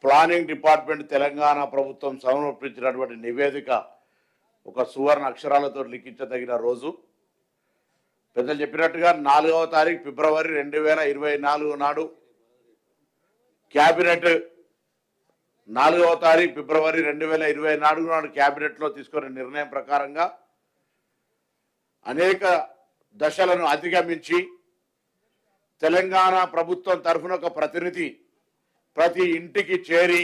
Planning department Telangana ప్రభుత్వం సమర్పించినటువంటి నివేదిక ఒక సువర్ణ అక్షరాలతో లిఖించదగిన రోజు. పెద్దలు చెప్పినట్టుగా 4వ తారీఖు ఫిబ్రవరి 2024 నాడు క్యాబినెట్ 4వ తారీఖు ఫిబ్రవరి 2024 నాడు క్యాబినెట్లో తీసుకున్న నిర్ణయం ప్రకారంగా అనేక దశలను అధిగమించి తెలంగాణ ప్రభుత్వం తరఫున ఒక ప్రతినిధి ప్రతి ఇంటికి చేరి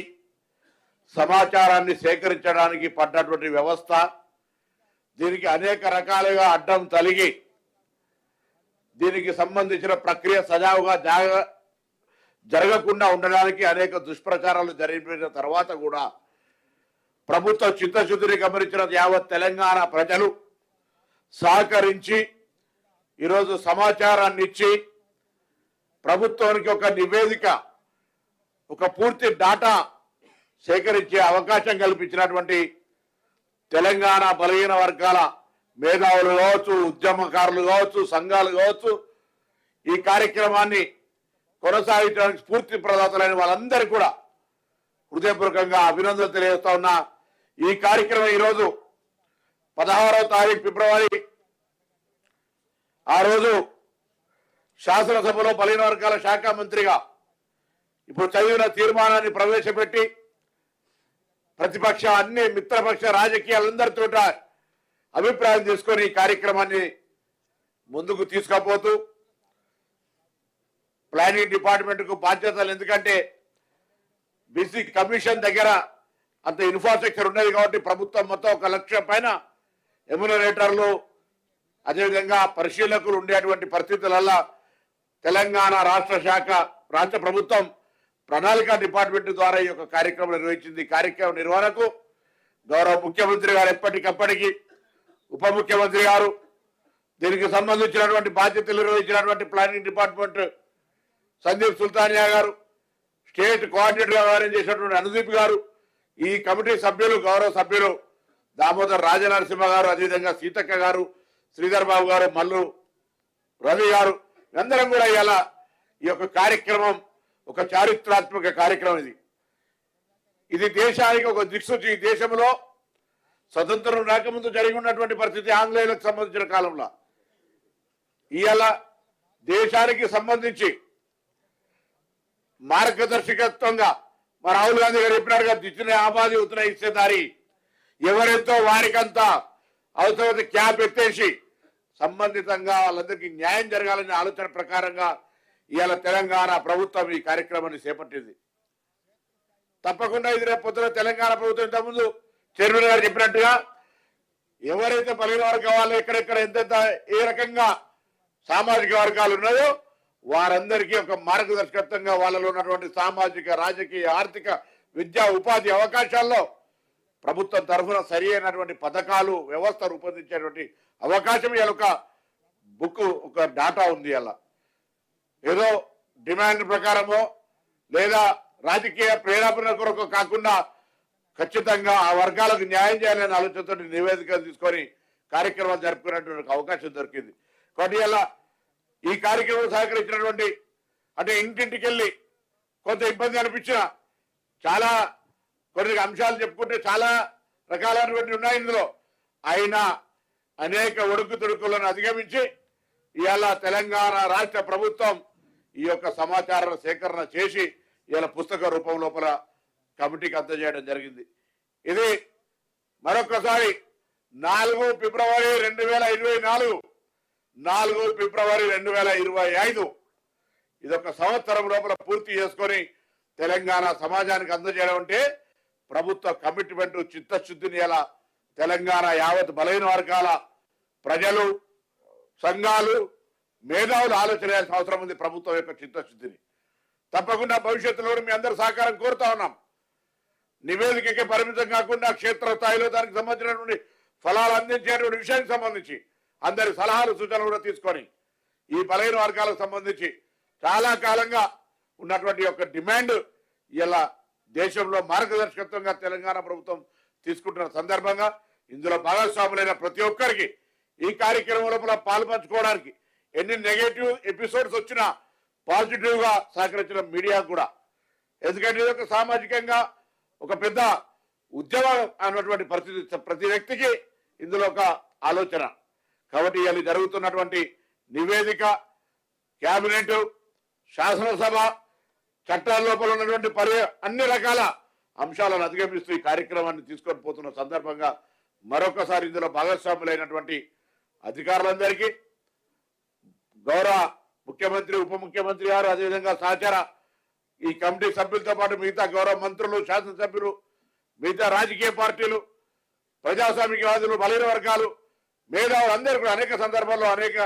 సమాచారాన్ని సేకరించడానికి పడ్డటువంటి వ్యవస్థ, దీనికి అనేక రకాలుగా అడ్డం తలిగి దీనికి సంబంధించిన ప్రక్రియ సజావుగా జరగకుండా ఉండడానికి అనేక దుష్ప్రచారాలు జరిగిన తర్వాత కూడా ప్రభుత్వ చిత్తశుద్ధిని గమనించిన యావత్ తెలంగాణ ప్రజలు సహకరించి ఈరోజు సమాచారాన్ని ఇచ్చి ప్రభుత్వానికి ఒక నివేదిక, ఒక పూర్తి డాటా సేకరించే అవకాశం కల్పించినటువంటి తెలంగాణ బలహీన వర్గాల మేధావులు కావచ్చు, ఉద్యమకారులు కావచ్చు, సంఘాలు కావచ్చు, ఈ కార్యక్రమాన్ని కొనసాగించడానికి స్ఫూర్తి ప్రదాతలైన వాళ్ళందరికీ కూడా హృదయపూర్వకంగా అభినందనలు తెలియజేస్తా ఉన్నా. ఈ కార్యక్రమం ఈరోజు 16వ తారీఖు ఫిబ్రవరి, ఆ రోజు శాసనసభలో బలహీన వర్గాల శాఖ మంత్రిగా ఇప్పుడు చదివిన తీర్మానాన్ని ప్రవేశపెట్టి ప్రతిపక్ష అన్ని మిత్రపక్ష రాజకీయాలందరితో అభిప్రాయం తీసుకొని ఈ కార్యక్రమాన్ని ముందుకు తీసుకుపోతూ ప్లానింగ్ డిపార్ట్మెంట్కు బాధ్యతలు, ఎందుకంటే బీసీ కమిషన్ దగ్గర అంత ఇన్ఫ్రాస్ట్రక్చర్ ఉన్నది కాబట్టి ప్రభుత్వం మొత్తం 1 లక్ష పైన ఎమ్యునరేటర్లు అదేవిధంగా పరిశీలకులు ఉండేటువంటి పరిస్థితులలో తెలంగాణ రాష్ట్ర ప్రభుత్వం ప్రణాళిక డిపార్ట్మెంట్ ద్వారా ఈ యొక్క కార్యక్రమం నిర్వహించింది. కార్యక్రమం నిర్వహణకు గౌరవ ముఖ్యమంత్రి గారు ఎప్పటికప్పటికి, ఉప ముఖ్యమంత్రి గారు, దీనికి సంబంధించినటువంటి బాధ్యతలు నిర్వహించినటువంటి ప్లానింగ్ డిపార్ట్మెంట్ సందీప్ సుల్తానియా గారు, స్టేట్ కోఆర్డినేటర్ వ్యవహారం చేసినటువంటి అనుదీప్ గారు, ఈ కమిటీ సభ్యులు గౌరవ సభ్యులు దామోదర్ రాజనరసింహ గారు, అదేవిధంగా సీతక్క గారు, శ్రీధర్ బాబు గారు, మల్లు రవి గారు, అందరం కూడా ఇలా ఈ యొక్క కార్యక్రమం ఒక చారిత్రాత్మక కార్యక్రమం. ఇది దేశానికి ఒక దిక్సూచి. ఈ దేశంలో స్వతంత్రం రాకముందు జరిగి ఉన్నటువంటి పరిస్థితి ఆంగ్లేయులకు సంబంధించిన కాలంలో ఇవాళ దేశానికి సంబంధించి మార్గదర్శకత్వంగా మా రాహుల్ గాంధీ గారు చెప్పినట్టుగా దిచ్చిన ఆబాది ఉత్తర ఇచ్చేదారి ఎవరెంతో వారికంతా అవసరమైతే క్యాప్ ఎత్తేసి సంబంధితంగా వాళ్ళందరికీ న్యాయం జరగాలనే ఆలోచన ప్రకారంగా ఇవాళ తెలంగాణ ప్రభుత్వం ఈ కార్యక్రమాన్ని చేపట్టింది. తప్పకుండా ఇది రేపు పొద్దున తెలంగాణ ప్రభుత్వం ఇంతకుముందు చైర్మన్ గారు చెప్పినట్టుగా ఎవరైతే బలహీన వర్గాలు ఎక్కడెక్కడ ఎంతెంత ఏ రకంగా సామాజిక వర్గాలు ఉన్నాయో వారందరికీ ఒక మార్గదర్శకత్వంగా వాళ్ళలో ఉన్నటువంటి సామాజిక, రాజకీయ, ఆర్థిక, విద్యా, ఉపాధి అవకాశాల్లో ప్రభుత్వం తరఫున సరి అయినటువంటి పథకాలు, వ్యవస్థ రూపొందించేటువంటి అవకాశం ఇలా ఒక బుక్, ఒక డాటా ఉంది. అలా ఏదో డిమాండ్ ప్రకారమో లేదా రాజకీయ ప్రేరేపణ కొరకు కాకుండా ఖచ్చితంగా ఆ వర్గాలకు న్యాయం చేయాలనే ఆలోచనతో నివేదికలు తీసుకొని కార్యక్రమాలు జరుపుకునేటువంటి అవకాశం దొరికింది. కాబట్టి ఇలా ఈ కార్యక్రమం సహకరించినటువంటి, అంటే ఇంటింటికి వెళ్ళి కొంత ఇబ్బంది అనిపించిన చాలా కొన్ని అంశాలు చెప్పుకుంటే చాలా రకాలైనటువంటి ఉన్నాయి ఇందులో, అయినా అనేక ఒడుకు తొడుకులను అధిగమించి ఇవాళ తెలంగాణ రాష్ట్ర ప్రభుత్వం ఈ యొక్క సమాచార సేకరణ చేసి ఇవాళ పుస్తక రూపం లోపల కమిటీకి అందజేయడం జరిగింది. ఇది మరొకసారి 4 ఫిబ్రవరి 2024, 4 ఫిబ్రవరి 2025 ఇదొక సంవత్సరం లోపల పూర్తి చేసుకొని తెలంగాణ సమాజానికి అందజేయడం అంటే ప్రభుత్వ కమిట్మెంట్, చిత్తశుద్ధిని ఇలా తెలంగాణ యావత్ బలహీన వర్గాల ప్రజలు, సంఘాలు, మేధావులు ఆలోచన చేయాల్సిన అవసరం ఉంది. ప్రభుత్వం యొక్క చిత్తశుద్ధిని తప్పకుండా భవిష్యత్తులో మీ అందరూ సహకారం కోరుతా ఉన్నాం. నివేదికకి పరిమితం కాకుండా క్షేత్రస్థాయిలో దానికి సంబంధించినటువంటి ఫలాలు అందించేటువంటి విషయానికి సంబంధించి అందరి సలహాలు, సూచనలు కూడా తీసుకొని ఈ బలహీన వర్గాలకు సంబంధించి చాలా కాలంగా ఉన్నటువంటి యొక్క డిమాండ్ ఇలా దేశంలో మార్గదర్శకత్వంగా తెలంగాణ ప్రభుత్వం తీసుకుంటున్న సందర్భంగా ఇందులో భాగస్వాములైన ప్రతి ఒక్కరికి ఈ కార్యక్రమంలో పాల్పంచుకోవడానికి ఎన్ని నెగటివ్ ఎపిసోడ్స్ వచ్చినా పాజిటివ్ గా సహకరించిన మీడియా కూడా ఎందుకంటే ఇది ఒక సామాజికంగా ఒక పెద్ద ఉద్యమం అన్నటువంటి పరిస్థితి ప్రతి వ్యక్తికి ఇందులో ఒక ఆలోచన. కాబట్టి ఇవాళ జరుగుతున్నటువంటి నివేదిక, కేబినెట్, శాసనసభ, చట్టాల లోపల ఉన్నటువంటి అన్ని రకాల అంశాలను అధిగమిస్తూ ఈ కార్యక్రమాన్ని తీసుకొని పోతున్న సందర్భంగా మరొకసారి ఇందులో భాగస్వాములైనటువంటి అధికారులందరికీ, గౌరవ ముఖ్యమంత్రి, ఉప ముఖ్యమంత్రి గారు, అదేవిధంగా సహచార ఈ కమిటీ సభ్యులతో పాటు మిగతా గౌరవ మంత్రులు, శాసనసభ్యులు, మిగతా రాజకీయ పార్టీలు, ప్రజాస్వామికవాదులు, బలైన వర్గాలు, మేధావులు అందరూ కూడా అనేక సందర్భాల్లో అనేక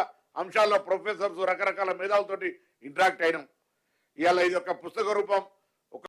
అంశాల్లో ప్రొఫెసర్స్, రకరకాల మేధావులతోటి ఇంటరాక్ట్ అయినాం. ఇవాళ ఇది ఒక పుస్తక రూపం